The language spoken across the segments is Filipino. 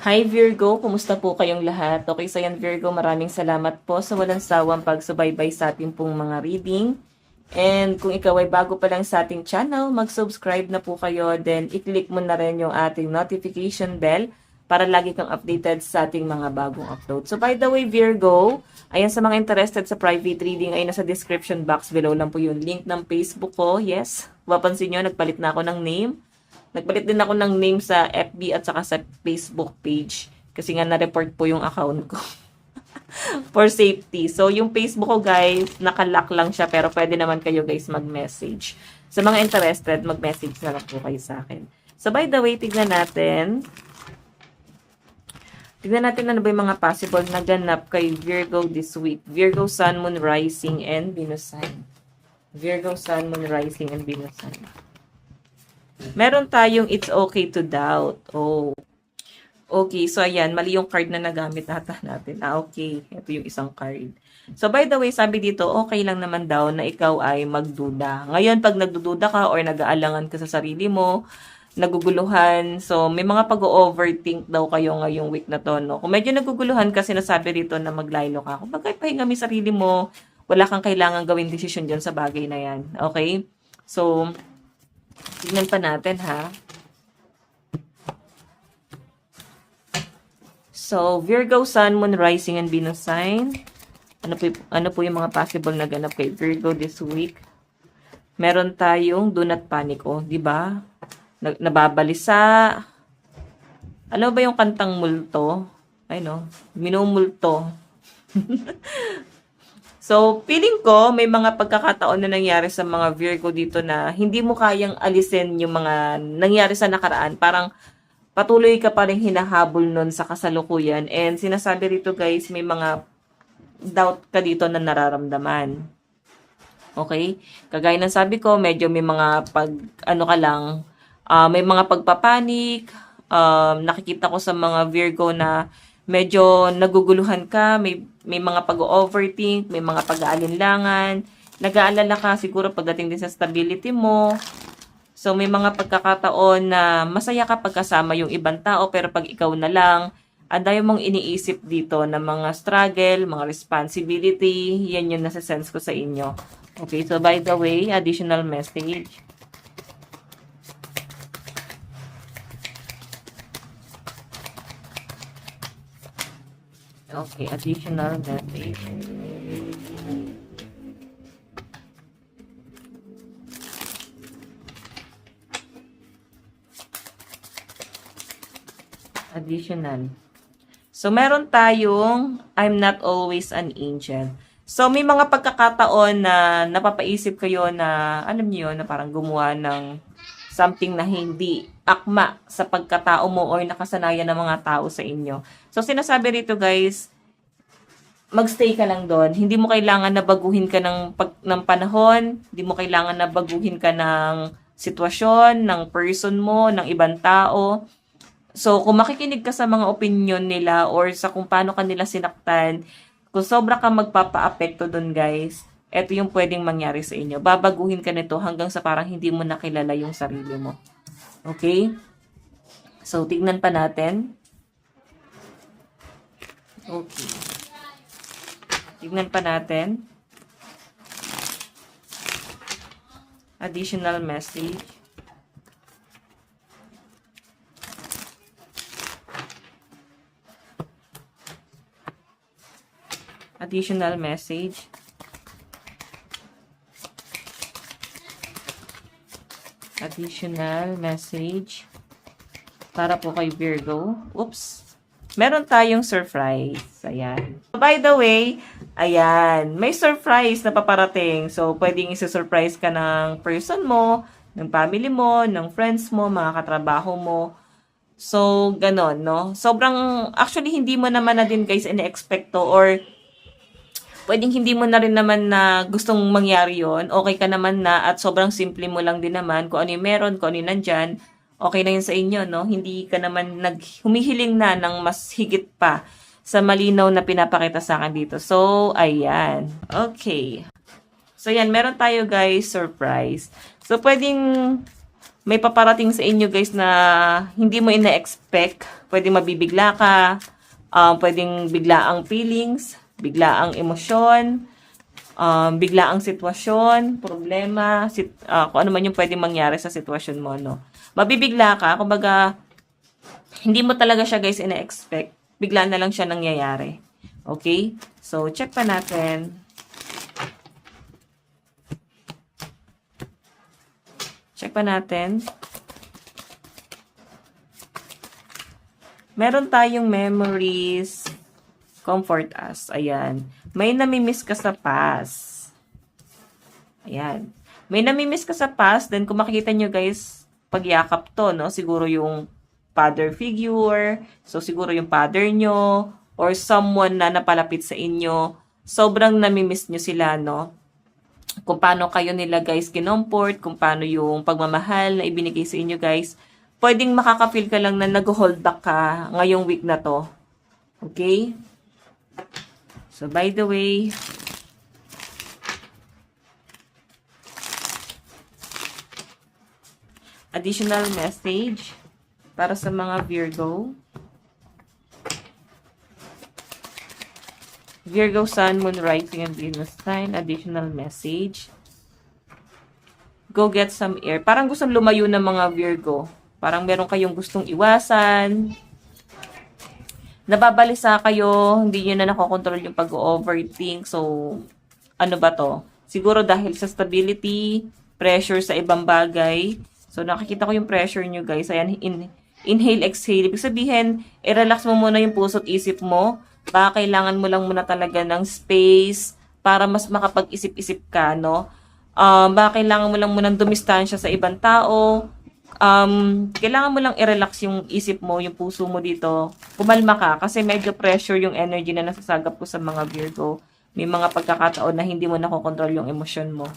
Hi Virgo, kumusta po kayong lahat? Okay, so yan Virgo, maraming salamat po sa walang sawang pagsubaybay sa ating pong mga reading. And kung ikaw ay bago pa lang sa ating channel, mag-subscribe na po kayo. Then, i-click mo na rin yung ating notification bell para lagi kang updated sa ating mga bagong upload. So, by the way, Virgo, ayan sa mga interested sa private reading, ay nasa description box below lang po yung link ng Facebook ko. Yes, mapansin nyo, nagpalit na ako ng name. Nagpalit din ako ng name sa FB at saka sa Facebook page. Kasi nga na-report po yung account ko. For safety. So, yung Facebook ko guys, nakalock lang siya. Pero pwede naman kayo guys mag-message. Sa mga interested, mag-message na lang po kayo sa akin. So, by the way, tignan natin. Tignan natin ano ba yung mga possible na ganap kay Virgo this week. Virgo, Sun, Moon, Rising, and Venus sign. Virgo, Sun, Moon, Rising, and Venus sign. Meron tayong it's okay to doubt. Oh. Okay, so ayan, mali yung card na nagamit natin. Okay, ito yung isang card. So by the way, sabi dito, okay lang naman daw na ikaw ay magduda. Ngayon, pag nagdududa ka or nag-aalangan ka sa sarili mo, naguguluhan, so may mga pag-overthink daw kayo ngayong week na to, no? Kung medyo naguguluhan kasi nasabi dito na maglaylo ka, kung bagay pahinga mo sarili mo, wala kang kailangan gawin desisyon dyan sa bagay na yan. Okay? So, tignan pa natin, ha? So, Virgo, Sun, Moon, Rising, and Venus sign. Ano po yung mga possible na ganap kay Virgo this week? Meron tayong do not panic, oh, di ba? Nababalisa. Ano ba yung kantang multo? Ay, no? Minumulto. So, feeling ko, may mga pagkakataon na nangyari sa mga Virgo dito na hindi mo kayang alisin yung mga nangyari sa nakaraan. Parang patuloy ka pa rin hinahabol nun sa kasalukuyan. And sinasabi rito guys, may mga doubt ka dito na nararamdaman. Okay? Kagaya ng sabi ko, medyo may mga may mga pagpapanik. Nakikita ko sa mga Virgo na medyo naguguluhan ka, may mga pag-overthink, may mga pag-aalinlangan, nag-aalala ka siguro pagdating din sa stability mo. So, may mga pagkakataon na masaya ka pagkasama yung ibang tao, pero pag ikaw na lang, anday mong iniisip dito na mga struggle, mga responsibility, yan yung nasa-sense ko sa inyo. Okay, so by the way, additional message. Okay, additional message. Additional. So, meron tayong I'm not always an angel. So, may mga pagkakataon na napapaisip kayo na, alam niyo na parang gumawa ng something na hindi akma sa pagkatao mo or nakasanayan ng mga tao sa inyo. So, sinasabi rito guys, magstay ka lang doon. Hindi mo kailangan na baguhin ka ng panahon. Hindi mo kailangan na baguhin ka ng sitwasyon, ng person mo, ng ibang tao. So, kung makikinig ka sa mga opinion nila or sa kung paano kanila sinaktan, kung sobra ka magpapa-apekto doon guys, ito yung pwedeng mangyari sa inyo. Babaguhin ka nito hanggang sa parang hindi mo nakilala yung sarili mo. Okay? So, tignan pa natin. Okay. Tignan pa natin. Additional message. Additional message. Additional message para po kay Virgo. Oops. Meron tayong surprise. Ayan. By the way, ayan, may surprise na paparating. So, pwedeng isa-surprise ka ng person mo, ng family mo, ng friends mo, mga katrabaho mo. So, ganon, no? Sobrang, actually, hindi mo naman na din guys ina-expect to or pwedeng hindi mo na rin naman na gustong mangyari yon. Okay ka naman na at sobrang simple mo lang din naman kung ano yung meron, kung ano yung nandyan. Okay na yun sa inyo, no? Hindi ka naman humihiling na ng mas higit pa sa malinaw na pinapakita sa akin dito. So, ayan. Okay. So, yan. Meron tayo, guys, surprise. So, pwedeng may paparating sa inyo guys na hindi mo ina-expect. Pwedeng mabibigla ka, pwedeng bigla ang feelings, bigla ang emosyon, bigla ang sitwasyon, problema, kung ano man yung pwedeng mangyari sa sitwasyon mo, no? Mabibigla ka, kumbaga, hindi mo talaga siya guys ina-expect. Bigla na lang siya nangyayari. Okay? So, check pa natin. Check pa natin. Meron tayong memories, comfort us. Ayan. May namimiss ka sa past. Ayan. May namimiss ka sa past, then kung makikita nyo guys, pagyakap to, no? Siguro yung father figure, so siguro yung father nyo, or someone na napalapit sa inyo, sobrang namimiss nyo sila, no? Kung paano kayo nila guys kinomport, kung paano yung pagmamahal na ibinigay sa inyo guys, pwedeng makaka-feel ka lang na nag-hold back ka ngayong week na to. Okay? So, by the way, additional message para sa mga Virgo. Virgo, Sun, Moon, Rising, and Venus sign. Additional message. Go get some air. Parang gustong lumayo ng mga Virgo. Parang meron kayong gustong iwasan. Nababalisa kayo. Hindi nyo na nakokontrol yung pag-overthink. So, ano ba to? Siguro dahil sa stability, pressure sa ibang bagay. So, nakikita ko yung pressure nyo guys. Ayan, inhale, exhale. Ibig sabihin, i-relax mo muna yung puso't isip mo. Baka kailangan mo lang muna talaga ng space para mas makapag-isip-isip ka, no? Baka kailangan mo lang muna dumistansya sa ibang tao. Kailangan mo lang i-relax yung isip mo, yung puso mo dito. Kumalma ka kasi medyo pressure yung energy na nasasagap ko sa mga Virgo. May mga pagkakataon na hindi mo nakokontrol yung emosyon mo.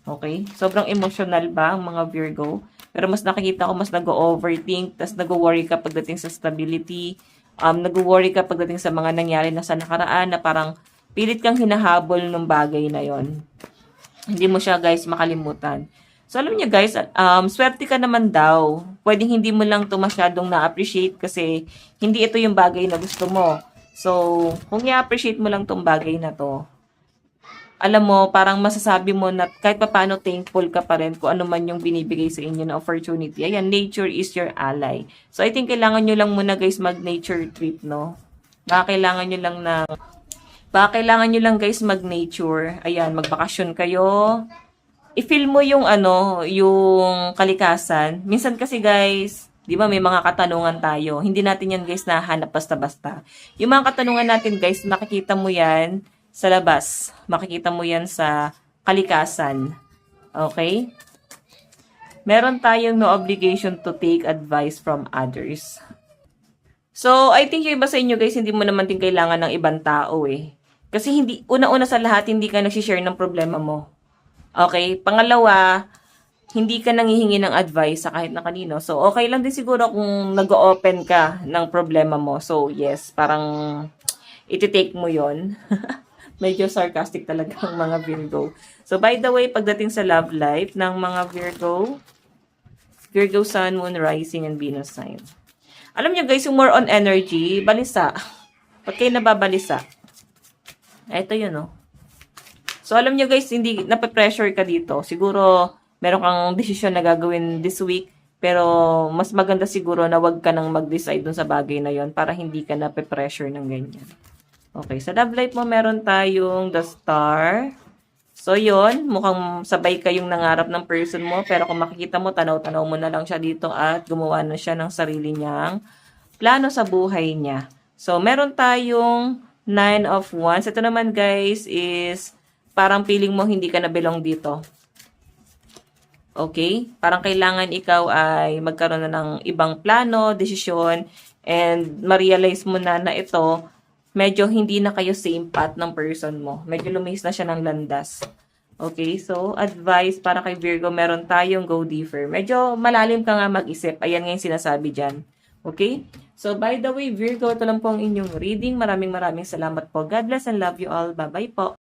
Okay? Sobrang emotional ba ang mga Virgo? Pero mas nakikita ko, mas nag-overthink, tas nag-worry ka pagdating sa stability. Nag-worry ka pagdating sa mga nangyari na sa nakaraan na parang pilit kang hinahabol ng bagay na yon. Hindi mo siya guys makalimutan. So alam niyo guys, swerte ka naman daw. Pwedeng hindi mo lang to masyadong na-appreciate kasi hindi ito yung bagay na gusto mo. So kung i-appreciate mo lang tong bagay na to, alam mo, parang masasabi mo na kahit paano thankful ka pa rin kung ano man yung binibigay sa inyo na opportunity. Ayan, nature is your ally. So, I think kailangan nyo lang muna guys mag-nature trip, no? Baka kailangan nyo lang guys mag-nature. Ayan, magbakasyon kayo. I-feel mo yung yung kalikasan. Minsan kasi guys, di ba may mga katanungan tayo. Hindi natin yan guys nahanap basta-basta. Yung mga katanungan natin guys, makikita mo yan sa labas. Makikita mo yan sa kalikasan. Okay? Meron tayong no obligation to take advice from others. So, I think yung iba sa inyo guys, hindi mo naman din kailangan ng ibang tao eh. Kasi hindi, una-una sa lahat, hindi ka nagsishare ng problema mo. Okay? Pangalawa, hindi ka nanghihingi ng advice sa kahit na kanino. So, okay lang din siguro kung nag-open ka ng problema mo. So, yes, parang iti-take mo yon. Medyo sarcastic talaga ang mga Virgo. So, by the way, pagdating sa love life ng mga Virgo, Virgo, Sun, Moon, Rising, and Venus sign. Alam niyo guys, yung more on energy, balisa. Pag kayo nababalisa. Ito yun, no? So, alam niyo guys, hindi nape-pressure ka dito. Siguro, meron kang desisyon na gagawin this week, pero mas maganda siguro na wag ka nang mag-decide dun sa bagay na yon para hindi ka nape-pressure ng ganyan. Okay, sa love life mo, meron tayong the Star. So, yon mukhang sabay kayong nangarap ng person mo, pero kung makikita mo, tanaw-tanaw mo na lang siya dito at gumawa na siya ng sarili niyang plano sa buhay niya. So, meron tayong 9 of Wands. Ito naman, guys, is parang feeling mo hindi ka na belong dito. Okay? Parang kailangan ikaw ay magkaroon na ng ibang plano, desisyon, and ma-realize mo na ito, medyo hindi na kayo same path ng person mo. Medyo lumihis na siya ng landas. Okay, so advice para kay Virgo, meron tayong go deeper. Medyo malalim ka nga mag-isip. Ayan nga yung sinasabi dyan. Okay? So by the way, Virgo, ito lang po ang inyong reading. Maraming salamat po. God bless and love you all. Bye-bye po.